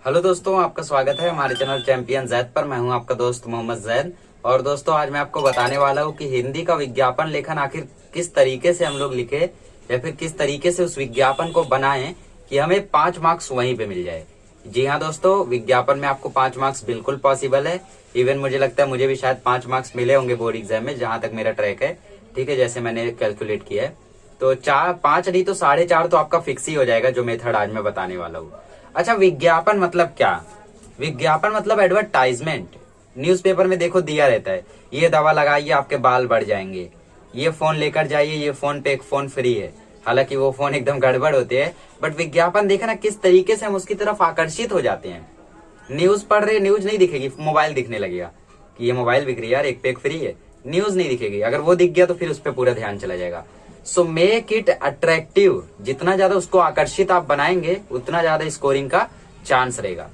Hello दोस्तों, आपका स्वागत है हमारे चैनल चैंपियन जैद पर। मैं हूं आपका दोस्त मोहम्मद जैद। और दोस्तों, आज मैं आपको बताने वाला हूं कि हिंदी का विज्ञापन लेखन आखिर किस तरीके से हम लोग लिखे या फिर किस तरीके से उस विज्ञापन को बनाएं कि हमें 5 मार्क्स वहीं पे मिल जाए। जी हाँ दोस्तों, विज्ञापन में आपको 5 मार्क्स बिल्कुल पॉसिबल है। इवन मुझे लगता है मुझे भी शायद 5 मार्क्स मिले होंगे बोर्ड एग्जाम में, जहां तक मेरा ट्रैक है। ठीक है, जैसे मैंने कैलकुलेट किया है तो 4-5 नहीं तो 4.5 तो आपका फिक्स ही हो जाएगा, जो मेथड आज मैं बताने वाला हूँ। अच्छा, विज्ञापन मतलब क्या? विज्ञापन मतलब एडवर्टाइजमेंट। न्यूज़पेपर में देखो दिया रहता है, ये दवा लगाइए आपके बाल बढ़ जाएंगे, ये फोन लेकर जाइए, ये फोन पे एक फोन फ्री है। हालांकि वो फोन एकदम गड़बड़ होते हैं, बट विज्ञापन देखा ना किस तरीके से हम उसकी तरफ आकर्षित हो जाते हैं। न्यूज पढ़ रहे, न्यूज नहीं दिखेगी, मोबाइल दिखने लगेगा कि ये मोबाइल बिक रही है यार, एक पे एक फ्री है। न्यूज नहीं दिखेगी, अगर वो दिख गया तो फिर उस पर पूरा ध्यान चला जाएगा। So make it attractive. जितना ज्यादा उसको आकर्षित आप बनाएंगे उतना ज्यादा स्कोरिंग का चांस रहेगा।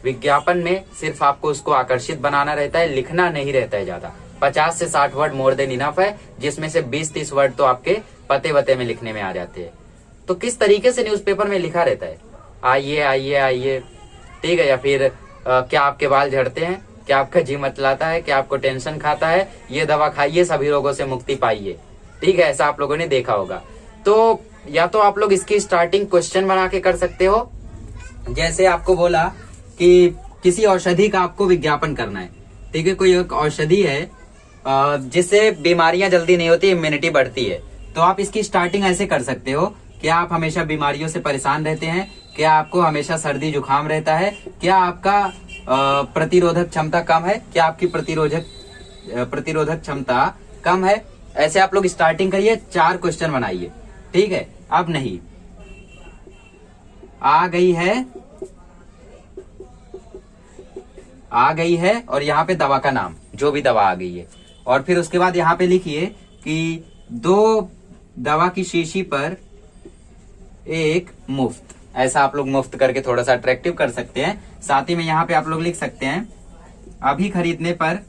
विज्ञापन में सिर्फ आपको उसको आकर्षित बनाना रहता है, लिखना नहीं रहता है ज्यादा। 50 से 60 वर्ड मोर देन इनफ है, जिसमें से 20-30 वर्ड तो आपके पते वते में लिखने में आ जाते हैं। तो किस तरीके से न्यूज़पेपर में लिखा रहता है, आइए आइए आइए, ठीक है, या फिर क्या आपके बाल झड़ते हैं, क्या आपका जी मतलाता है, क्या आपको टेंशन खाता है, ये दवा खाइए सभी रोगों से मुक्ति पाइए। ठीक है, ऐसा आप लोगों ने देखा होगा। तो या तो आप लोग इसकी स्टार्टिंग क्वेश्चन बना के कर सकते हो, जैसे आपको बोला कि किसी औषधि का आपको विज्ञापन करना है। ठीक है, कोई एक औषधि है जिससे बीमारियां जल्दी नहीं होती, इम्यूनिटी बढ़ती है। तो आप इसकी स्टार्टिंग ऐसे कर सकते हो, क्या आप हमेशा बीमारियों से परेशान रहते हैं, क्या आपको हमेशा सर्दी जुकाम रहता है, क्या आपका प्रतिरोधक क्षमता कम है, क्या आपकी प्रतिरोधक क्षमता कम है। ऐसे आप लोग स्टार्टिंग करिए, 4 क्वेश्चन बनाइए। ठीक है, अब नहीं आ गई है और यहाँ पे दवा का नाम, जो भी दवा आ गई है, और फिर उसके बाद यहाँ पे लिखिए कि 2 दवा की शीशी पर एक मुफ्त। ऐसा आप लोग मुफ्त करके थोड़ा सा अट्रैक्टिव कर सकते हैं। साथ ही में यहाँ पे आप लोग लिख सकते हैं अभी खरीदने पर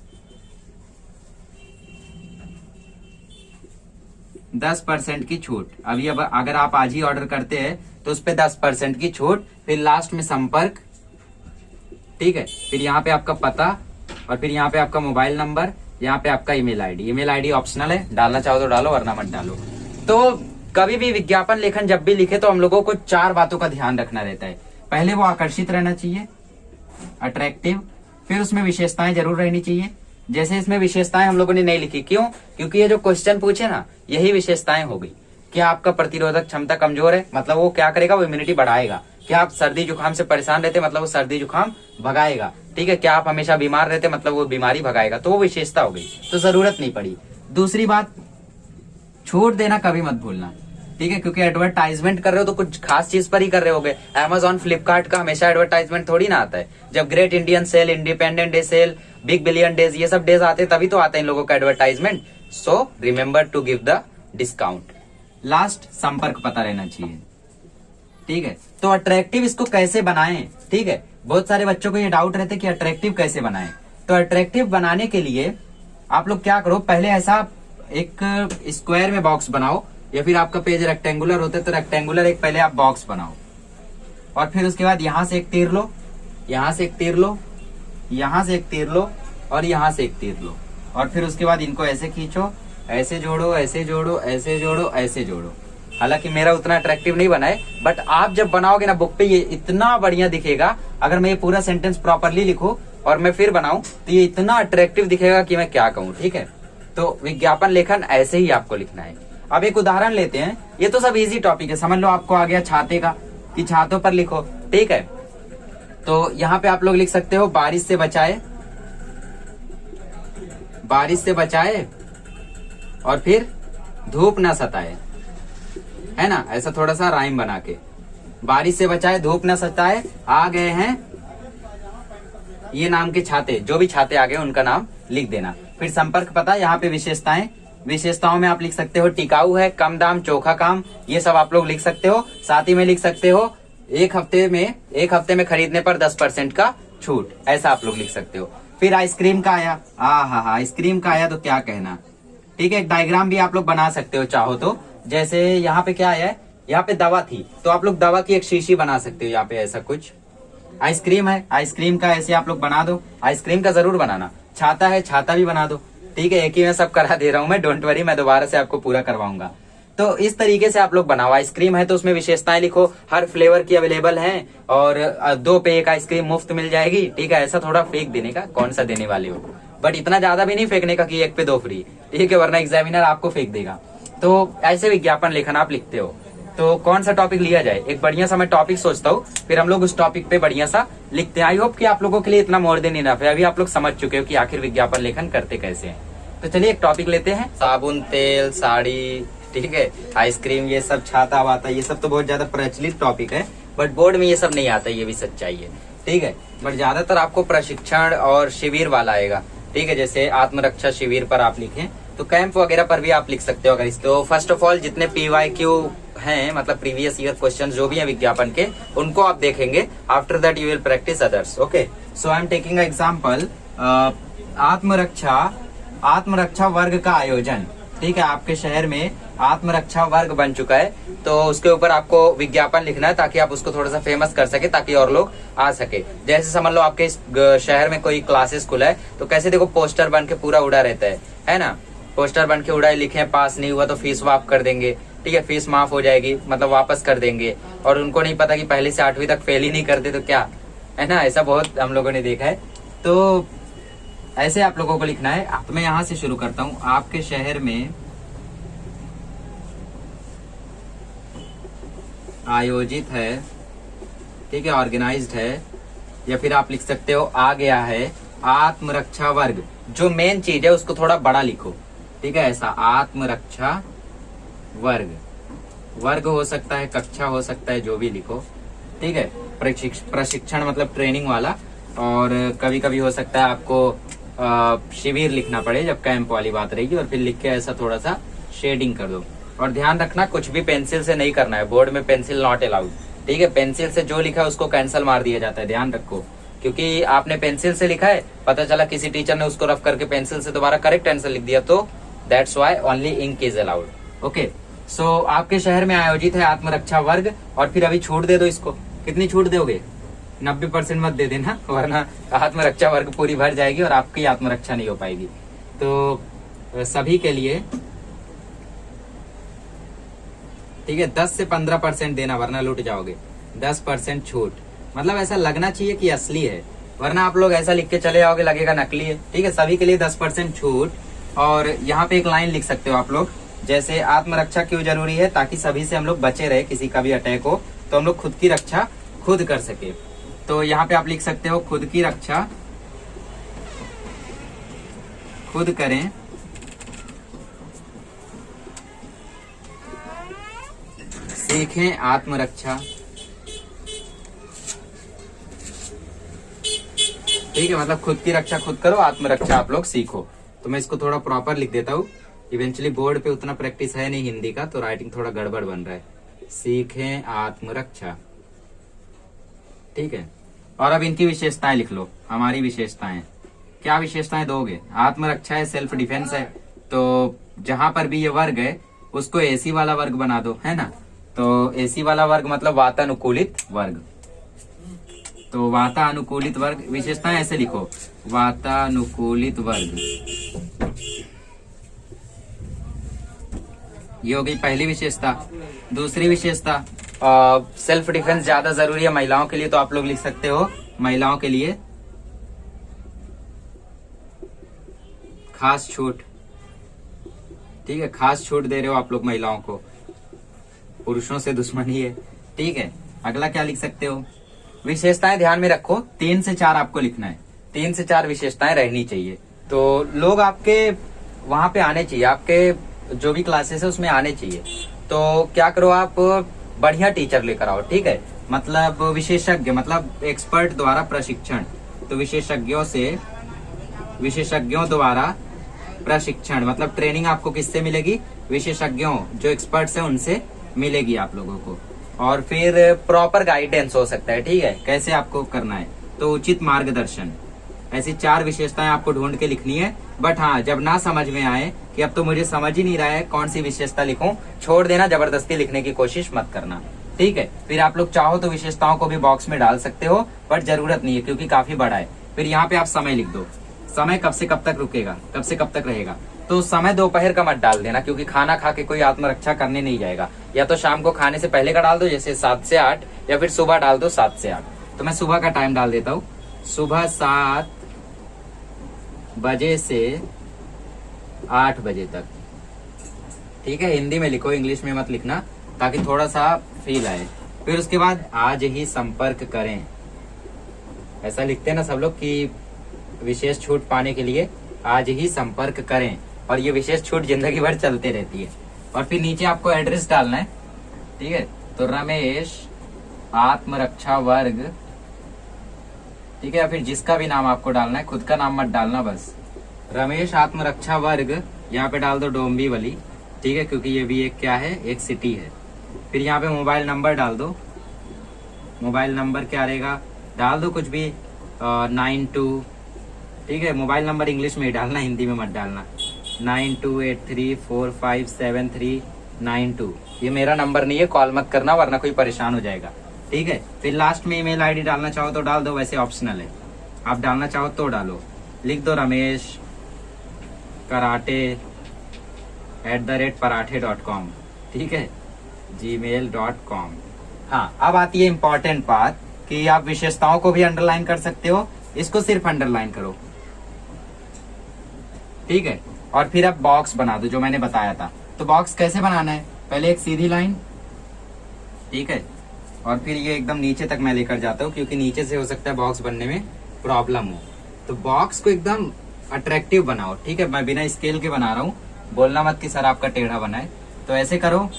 10% की छूट। अभी अब अगर आप आज ही ऑर्डर करते हैं तो उस पर 10% की छूट। फिर लास्ट में संपर्क, ठीक है, फिर यहाँ पे आपका पता, और फिर यहाँ पे आपका मोबाइल नंबर, यहाँ पे आपका email ID. Email ID optional है, डालना चाहो तो डालो वरना मत डालो। तो कभी भी विज्ञापन लेखन जब भी लिखे तो हम लोगों को 4 बातों का ध्यान रखना रहता है। पहले वो आकर्षित रहना चाहिए, अट्रैक्टिव। फिर उसमें विशेषताएं जरूर रहनी चाहिए। जैसे इसमें विशेषताएं हम लोगों ने नहीं लिखी, क्यों? क्योंकि ये जो क्वेश्चन पूछे ना, यही विशेषताएं हो गई। क्या आपका प्रतिरोधक क्षमता कमजोर है, मतलब वो क्या करेगा, वो इम्यूनिटी बढ़ाएगा। क्या आप सर्दी जुकाम से परेशान रहते, मतलब वो सर्दी जुकाम भगाएगा। ठीक है, क्या आप हमेशा बीमार रहते, मतलब वो बीमारी भगाएगा। तो वो विशेषता हो गई, तो जरूरत नहीं पड़ी। दूसरी बात, छूट देना कभी मत भूलना। ठीक है, क्योंकि एडवर्टाइजमेंट कर रहे हो तो कुछ खास चीज पर ही कर रहे होगे। Amazon, फ्लिपकार्ट का हमेशा एडवर्टाइजमेंट थोड़ी ना आता है। जब great Indian sale, independent day sale, big billion days, ये सब डेज आते हैं तभी तो आता है इन लोगों का advertisement. So remember to give the discount. Last, संपर्क पता रहना चाहिए। ठीक है, तो अट्रैक्टिव इसको कैसे बनाएं? ठीक है, बहुत सारे बच्चों को ये डाउट रहते कि अट्रैक्टिव कैसे बनाएं। तो अट्रैक्टिव बनाने के लिए आप लोग क्या करो, पहले ऐसा एक स्क्वायर में बॉक्स बनाओ, या फिर आपका पेज रेक्टेंगुलर होता है तो रेक्टेंगुलर एक पहले आप बॉक्स बनाओ, और फिर उसके बाद यहां से एक तीर लो, यहां से एक तीर लो, यहां से एक तीर लो, और यहां से एक तीर लो, और फिर उसके बाद इनको ऐसे खींचो, ऐसे जोड़ो, ऐसे जोड़ो, ऐसे जोड़ो, ऐसे जोड़ो। हालांकि मेरा उतना अट्रैक्टिव नहीं बना है, बट आप जब बनाओगे ना बुक पे, ये इतना बढ़िया दिखेगा। अगर मैं ये पूरा सेंटेंस प्रॉपरली लिखूं और मैं फिर बनाऊं तो ये इतना अट्रैक्टिव दिखेगा कि मैं क्या कहूं। ठीक है, तो विज्ञापन लेखन ऐसे ही आपको लिखना है। अब एक उदाहरण लेते हैं, ये तो सब इजी टॉपिक है, समझ लो आपको आ गया छाते का, कि छातों पर लिखो। ठीक है, तो यहाँ पे आप लोग लिख सकते हो बारिश से बचाए, बारिश से बचाए, और फिर धूप ना सताए, है ना, ऐसा थोड़ा सा राइम बना के। बारिश से बचाए, धूप ना सताए, आ गए हैं ये नाम के छाते। जो भी छाते आ गए उनका नाम लिख देना। फिर संपर्क पता, यहाँ पे विशेषताएं, विशेषताओं में आप लिख सकते हो टिकाऊ है, कम दाम, चोखा काम, ये सब आप लोग लिख सकते हो। साथ ही में लिख सकते हो एक हफ्ते में खरीदने पर 10% का छूट, ऐसा आप लोग लिख सकते हो। फिर आइसक्रीम का आया, आइसक्रीम का आया तो क्या कहना। ठीक है, एक डायग्राम भी आप लोग बना सकते हो चाहो तो। जैसे यहाँ पे क्या आया है, यहाँ पे दवा थी तो आप लोग दवा की एक शीशी बना सकते हो, यहाँ पे ऐसा कुछ, आइसक्रीम है, आइसक्रीम का ऐसे आप लोग बना दो, आइसक्रीम का जरूर बनाना। छाता है, छाता भी बना दो। ठीक है, एक ही में सब करा दे रहा हूं मैं, डोंट वरी, मैं दोबारा से आपको पूरा करवाऊंगा। तो इस तरीके से आप लोग बनाओ। आइसक्रीम है तो उसमें विशेषताएं लिखो, हर फ्लेवर की अवेलेबल है और 2 पे 1 आइसक्रीम मुफ्त मिल जाएगी। ठीक है, ऐसा थोड़ा फेक देने का, कौन सा देने वाले हो, बट इतना ज्यादा भी नहीं फेंकने का कि 1 पे 2 फ्री। ठीक है, वरना एग्जामिनर आपको फेंक देगा। तो ऐसे विज्ञापन लेखन आप लिखते हो। तो कौन सा टॉपिक लिया जाए, एक बढ़िया सा मैं टॉपिक सोचता हूँ, फिर हम लोग उस टॉपिक पे बढ़िया सा लिखते हैं। आई होप कि आप लोगों के लिए इतना मोर देन इनफ है, अभी आप लोग समझ चुके हो कि आखिर विज्ञापन लेखन करते कैसे हैं। तो चलिए एक टॉपिक लेते हैं, साबुन, तेल, साड़ी, ठीक है, आइसक्रीम, ये सब, छाता वाता, ये सब तो बहुत ज्यादा प्रचलित टॉपिक है, बट बोर्ड में ये सब नहीं आता, ये भी सच्चाई है। ठीक है, बट ज्यादातर आपको प्रशिक्षण और शिविर वाला आएगा। ठीक है, जैसे आत्मरक्षा शिविर पर आप लिखें तो कैंप वगैरह पर भी आप लिख सकते हो अगर इस। तो फर्स्ट ऑफ ऑल जितने PYQ हैं, मतलब प्रीवियस ईयर क्वेश्चन जो भी हैं विज्ञापन के, उनको आप देखेंगे। After that you will practice others. Okay, so I am taking example, आत्मरक्षा वर्ग का आयोजन। ठीक है, आपके शहर में आत्मरक्षा वर्ग बन चुका है, तो उसके ऊपर आपको विज्ञापन लिखना है ताकि आप उसको थोड़ा सा फेमस कर सके, ताकि और लोग आ सके। जैसे समझ लो आपके इस शहर में कोई क्लासेस खुला है, तो कैसे देखो पोस्टर बन के पूरा उड़ा रहता है ना, पोस्टर बन के उड़ा लिखे पास नहीं हुआ तो फीस वापस कर देंगे। ठीक है, फीस माफ हो जाएगी, मतलब वापस कर देंगे, और उनको नहीं पता कि पहले से 8वीं तक फेल ही नहीं करते तो क्या, है ना, ऐसा बहुत हम लोगों ने देखा है। तो ऐसे आप लोगों को लिखना है। तो मैं यहाँ से शुरू करता हूँ, आपके शहर में आयोजित है, ठीक है, ऑर्गेनाइज्ड है, या फिर आप लिख सकते हो आ गया है आत्मरक्षा वर्ग। जो मेन चीज है उसको थोड़ा बड़ा लिखो। ठीक है, ऐसा आत्मरक्षा वर्ग, वर्ग हो सकता है, कक्षा हो सकता है, जो भी लिखो। ठीक है, प्रशिक्षण मतलब ट्रेनिंग वाला, और कभी कभी हो सकता है आपको शिविर लिखना पड़े जब कैंप वाली बात रहेगी, और फिर लिख के ऐसा थोड़ा सा शेडिंग कर दो। और ध्यान रखना कुछ भी पेंसिल से नहीं करना है, बोर्ड में पेंसिल नॉट अलाउड। ठीक है, पेंसिल से जो लिखा है उसको कैंसिल मार दिया जाता है, ध्यान रखो, क्योंकि आपने पेंसिल से लिखा है, पता चला किसी टीचर ने उसको रफ करके पेंसिल से दोबारा करेक्ट आंसर लिख दिया, तो that's why only ink is allowed. Okay, so आपके शहर में आयोजित है आत्मरक्षा वर्ग, और फिर अभी छूट दे दो इसको। कितनी छूट दोगे? 90% मत दे देना, वरना आत्मरक्षा वर्ग पूरी भर जाएगी और आपकी आत्मरक्षा नहीं हो पाएगी। तो सभी के लिए, ठीक है, 10 से 15% देना, वरना लूट जाओगे। 10% छूट, मतलब ऐसा लगना चाहिए कि असली है, वरना आप लोग ऐसा लिख के चले जाओगे, लगेगा नकली है। ठीक है, सभी के लिए 10% छूट। और यहाँ पे एक लाइन लिख सकते हो आप लोग, जैसे आत्मरक्षा क्यों जरूरी है, ताकि सभी से हम लोग बचे रहे, किसी का भी अटैक हो तो हम लोग खुद की रक्षा खुद कर सके। तो यहाँ पे आप लिख सकते हो, खुद की रक्षा खुद करें, सीखें आत्मरक्षा। ठीक है, मतलब खुद की रक्षा खुद करो, आत्मरक्षा आप लोग सीखो। तो मैं इसको थोड़ा प्रॉपर लिख देता हूँ, इवेंचुअली बोर्ड पे उतना प्रैक्टिस है नहीं हिंदी का, तो राइटिंग थोड़ा गड़बड़ बन रहा है। सीखें आत्मरक्षा। ठीक है, और अब इनकी विशेषताएं लिख लो, हमारी विशेषताएं। क्या विशेषताएं दोगे? आत्मरक्षा है, सेल्फ डिफेंस है, तो जहां पर भी ये वर्ग है उसको AC वाला वर्ग बना दो, है ना। तो AC वाला वर्ग मतलब वातानुकूलित वर्ग। तो वातानुकूलित वर्ग, विशेषताएं ऐसे लिखो, वातानुकूलित वर्ग। ये हो गई पहली विशेषता। दूसरी विशेषता, सेल्फ डिफेंस ज्यादा जरूरी है महिलाओं के लिए, तो आप लोग लिख सकते हो महिलाओं के लिए खास छूट। ठीक है, खास छूट दे रहे हो आप लोग महिलाओं को, पुरुषों से दुश्मनी है। ठीक है, अगला क्या लिख सकते हो? विशेषताएं ध्यान में रखो, 3 से 4 आपको लिखना है, 3 से 4 विशेषताएं रहनी चाहिए। तो लोग आपके वहां पे आने चाहिए, आपके जो भी क्लासेस है उसमें आने चाहिए। तो क्या करो, आप बढ़िया टीचर लेकर आओ। ठीक है, मतलब विशेषज्ञ, मतलब एक्सपर्ट द्वारा प्रशिक्षण। तो विशेषज्ञों द्वारा प्रशिक्षण, मतलब ट्रेनिंग आपको किससे मिलेगी? विशेषज्ञों, जो एक्सपर्ट्स हैं उनसे मिलेगी आप लोगों को। और फिर प्रॉपर गाइडेंस हो सकता है। ठीक है, कैसे आपको करना है, तो उचित मार्गदर्शन। ऐसी 4 विशेषताएं आपको ढूंढ के लिखनी है। बट हाँ, जब ना समझ में आए कि अब तो मुझे समझ ही नहीं रहा है कौन सी विशेषता लिखूं, छोड़ देना, जबरदस्ती लिखने की कोशिश मत करना। ठीक है। फिर आप लोग चाहो तो विशेषताओं को भी बॉक्स में डाल सकते हो, बट जरूरत नहीं है क्योंकि काफी बड़ा है। फिर यहाँ पे आप समय लिख दो, समय कब से कब तक रुकेगा, कब से कब तक रहेगा। तो समय दोपहर का मत डाल देना क्योंकि खाना खा के कोई आत्मरक्षा करने नहीं जाएगा। या तो शाम को खाने से पहले का डाल दो, जैसे 7 से 8, या फिर सुबह डाल दो 7 से 8। तो मैं सुबह का टाइम डाल देता हूँ, सुबह 7 बजे से 8 बजे तक। ठीक है, हिंदी में लिखो, इंग्लिश में मत लिखना ताकि थोड़ा सा फील आए। फिर उसके बाद आज ही संपर्क करें, ऐसा लिखते हैं ना सब लोग कि विशेष छूट पाने के लिए आज ही संपर्क करें, और ये विशेष छूट जिंदगी भर चलते रहती है। और फिर नीचे आपको एड्रेस डालना है, ठीक है। तो रमेश आत्मरक्षा वर्ग, ठीक है, या फिर जिसका भी नाम आपको डालना है, खुद का नाम मत डालना, बस रमेश आत्मरक्षा वर्ग यहाँ पे डाल दो डोंबिवली, ठीक है, क्योंकि ये भी एक क्या है, एक सिटी है। फिर यहाँ पे मोबाइल नंबर डाल दो, मोबाइल नंबर क्या रहेगा, डाल दो कुछ भी 92, ठीक है। मोबाइल नंबर इंग्लिश में ही डालना, हिंदी में मत डालना। 9283457392, ये मेरा नंबर नहीं है, कॉल मत करना वरना कोई परेशान हो जाएगा, ठीक है। फिर लास्ट में ईमेल आईडी डालना चाहो तो डाल दो, वैसे ऑप्शनल है, आप डालना चाहो तो डालो। लिख दो रमेश कराटे@parathେ.com, ठीक है, gmail.com। हाँ, अब आती है इंपॉर्टेंट बात कि आप विशेषताओं को भी अंडरलाइन कर सकते हो, इसको सिर्फ अंडरलाइन करो, ठीक है। और फिर आप बॉक्स बना दो जो मैंने बताया था। तो बॉक्स कैसे बनाना है, पहले एक सीधी लाइन, ठीक है, और फिर ये एकदम नीचे तक मैं लेकर जाता हूँ क्योंकि नीचे से हो सकता है बॉक्स बनने में प्रॉब्लम हो। तो बॉक्स को एकदम अट्रैक्टिव बनाओ, ठीक है। मैं बिना स्केल के बना रहा हूँ, बोलना मत कि सर आपका टेढ़ा बना है। तो ऐसे करो,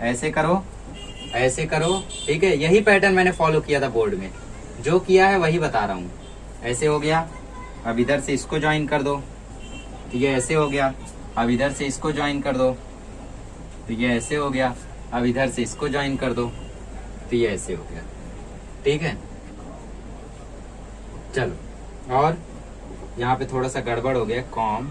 ऐसे करो, ऐसे करो, ठीक है। यही पैटर्न मैंने फॉलो किया था बोर्ड में, जो किया है वही बता रहा हूँ। ऐसे हो गया, अब इधर से इसको ज्वाइन कर दो, तो ये ऐसे हो गया। अब इधर से इसको ज्वाइन कर दो, तो ये ऐसे हो गया। अब इधर से इसको ज्वाइन कर दो, तो ये ऐसे हो गया, ठीक है। चलो, और यहाँ पे थोड़ा सा गड़बड़ हो गया, कॉम,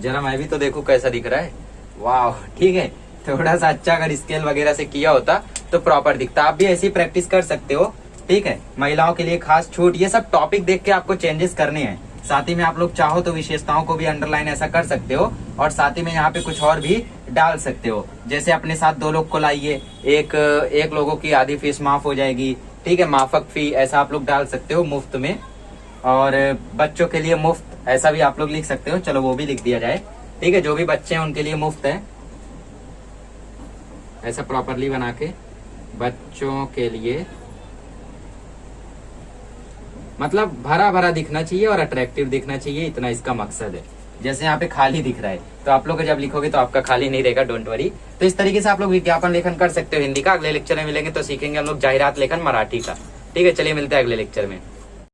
जरा मैं भी तो देखूं कैसा दिख रहा है, वाह, ठीक है। थोड़ा सा अच्छा अगर स्केल वगैरह से किया होता तो प्रॉपर दिखता। आप भी ऐसी प्रैक्टिस कर सकते हो, ठीक है। महिलाओं के लिए खास छूट, ये सब टॉपिक देख के आपको चेंजेस करने हैं। साथ ही में आप लोग चाहो तो विशेषताओं को भी अंडरलाइन ऐसा कर सकते हो, और साथ ही में यहाँ पे कुछ और भी डाल सकते हो। जैसे अपने साथ 2 लोग को लाइए, एक लोगों की आधी फीस माफ हो जाएगी, ठीक है, माफक फी, ऐसा आप लोग डाल सकते हो मुफ्त में। और बच्चों के लिए मुफ्त, ऐसा भी आप लोग लिख सकते हो, चलो वो भी लिख दिया जाए, ठीक है। जो भी बच्चे हैं उनके लिए मुफ्त है, ऐसा प्रॉपरली बना के, बच्चों के लिए, मतलब भरा भरा दिखना चाहिए और अट्रैक्टिव दिखना चाहिए, इतना इसका मकसद है। जैसे यहाँ पे खाली दिख रहा है, तो आप लोग जब लिखोगे तो आपका खाली नहीं रहेगा, डोंट वरी। तो इस तरीके से आप लोग विज्ञापन लेखन कर सकते हो हिंदी का। अगले लेक्चर में मिलेंगे तो सीखेंगे हम लोग जाहिरात लेखन मराठी का, ठीक है। चलिए मिलते हैं अगले लेक्चर में।